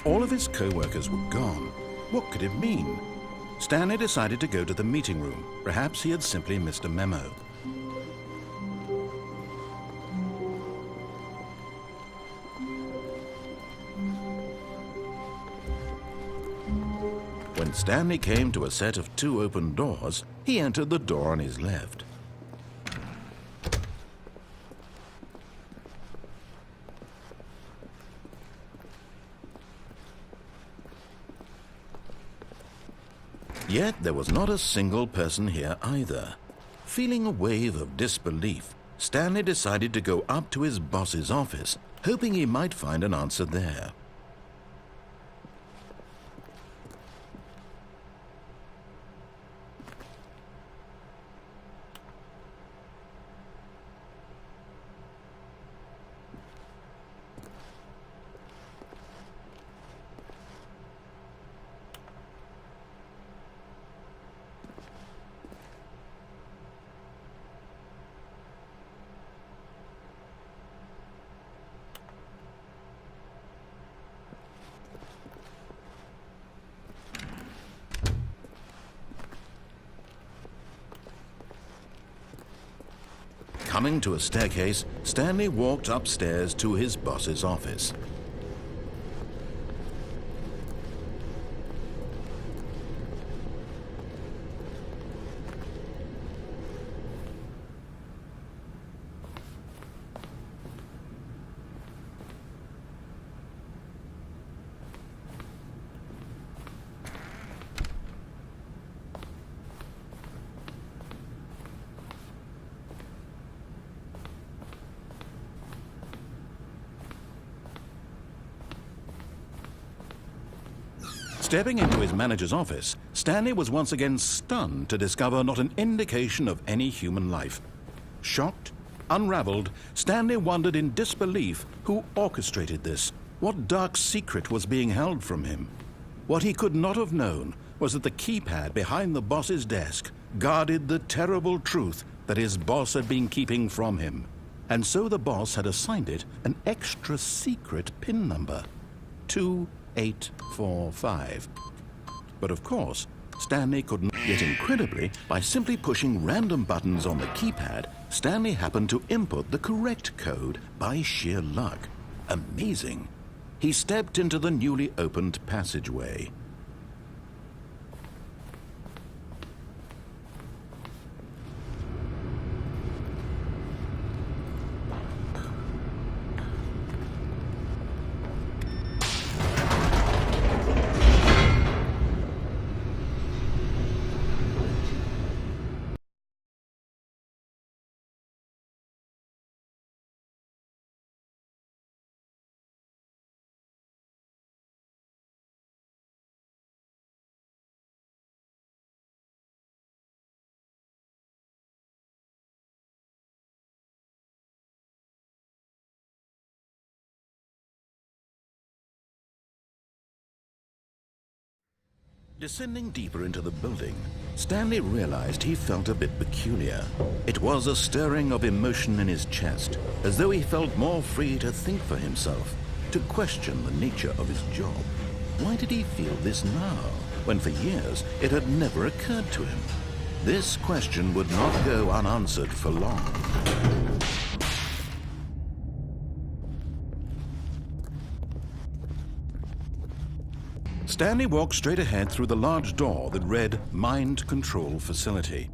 All of his co-workers were gone. What could it mean? Stanley decided to go to the meeting room. Perhaps he had simply missed a memo. When Stanley came to a set of 2 open doors, he entered the door on his left. Yet there was not a single person here either. Feeling a wave of disbelief, Stanley decided to go up to his boss's office, hoping he might find an answer there. Coming to a staircase, Stanley walked upstairs to his boss's office. Stepping into his manager's office, Stanley was once again stunned to discover not an indication of any human life. Shocked, unraveled, Stanley wondered in disbelief who orchestrated this. What dark secret was being held from him? What he could not have known was that the keypad behind the boss's desk guarded the terrible truth that his boss had been keeping from him. And so the boss had assigned it an extra secret PIN number. 2845. But of course, Stanley couldn't. Yet incredibly, by simply pushing random buttons on the keypad, Stanley happened to input the correct code by sheer luck. Amazing. He stepped into the newly opened passageway. Descending deeper into the building, Stanley realized he felt a bit peculiar. It was a stirring of emotion in his chest, as though he felt more free to think for himself, to question the nature of his job. Why did he feel this now, when for years it had never occurred to him? This question would not go unanswered for long. Stanley walked straight ahead through the large door that read Mind Control Facility.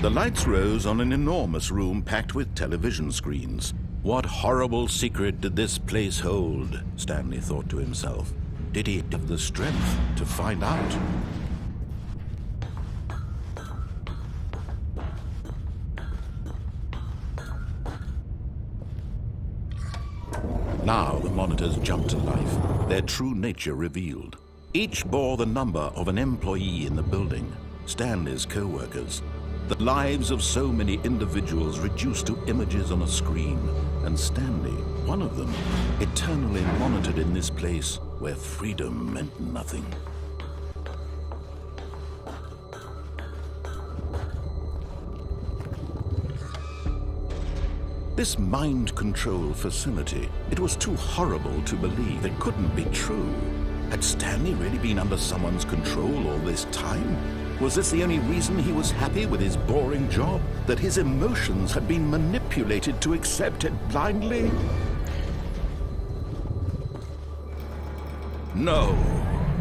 The lights rose on an enormous room packed with television screens. What horrible secret did this place hold? Stanley thought to himself. Did he have the strength to find out? Now the monitors jumped to life, their true nature revealed. Each bore the number of an employee in the building, Stanley's co-workers. The lives of so many individuals reduced to images on a screen, and Stanley, one of them, eternally monitored in this place where freedom meant nothing. This mind control facility, it was too horrible to believe. It couldn't be true. Had Stanley really been under someone's control all this time? Was this the only reason he was happy with his boring job? That his emotions had been manipulated to accept it blindly? No,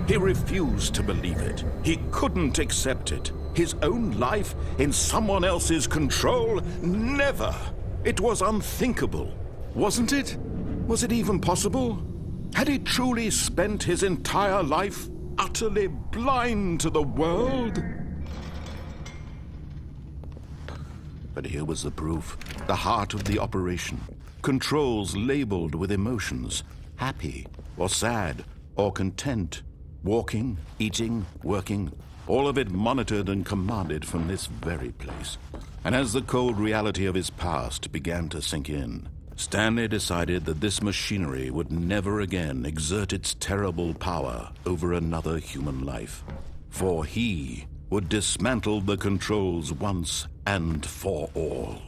he refused to believe it. He couldn't accept it. His own life in someone else's control? Never! It was unthinkable, wasn't it? Was it even possible? Had he truly spent his entire life utterly blind to the world? But here was the proof, the heart of the operation. Controls labeled with emotions, happy or sad or content, walking, eating, working, all of it monitored and commanded from this very place. And as the cold reality of his past began to sink in, Stanley decided that this machinery would never again exert its terrible power over another human life. For he would dismantle the controls once and for all.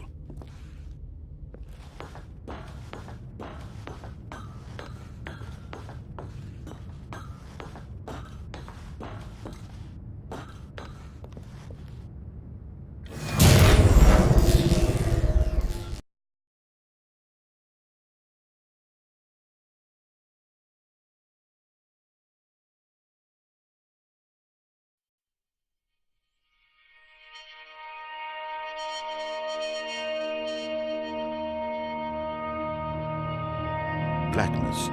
Blackness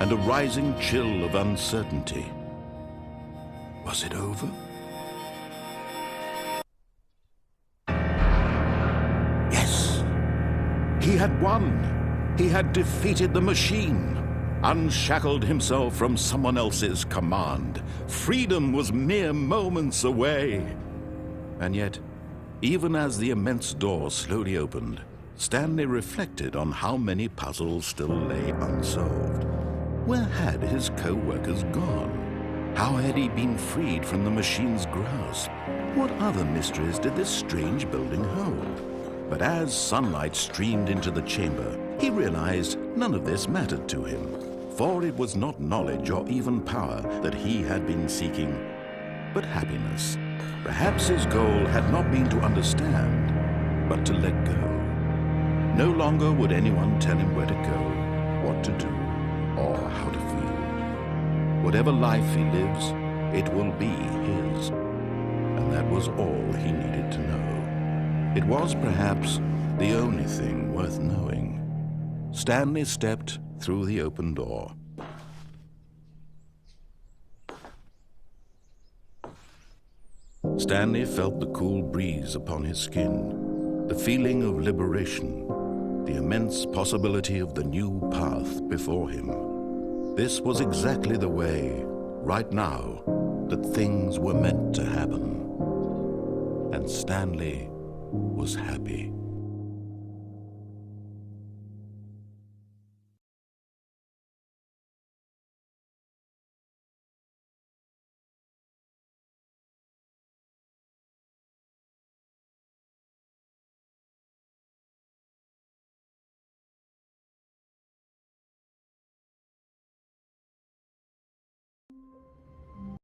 and a rising chill of uncertainty. Was it over? Yes! He had won! He had defeated the machine, unshackled himself from someone else's command. Freedom was mere moments away. And yet, even as the immense door slowly opened, Stanley reflected on how many puzzles still lay unsolved. Where had his co-workers gone? How had he been freed from the machine's grasp? What other mysteries did this strange building hold? But as sunlight streamed into the chamber, he realized none of this mattered to him, for it was not knowledge or even power that he had been seeking, but happiness. Perhaps his goal had not been to understand, but to let go. No longer would anyone tell him where to go, what to do, or how to feel. Whatever life he lives, it will be his. And that was all he needed to know. It was perhaps the only thing worth knowing. Stanley stepped through the open door. Stanley felt the cool breeze upon his skin, the feeling of liberation, the immense possibility of the new path before him. This was exactly the way, right now, that things were meant to happen. And Stanley was happy.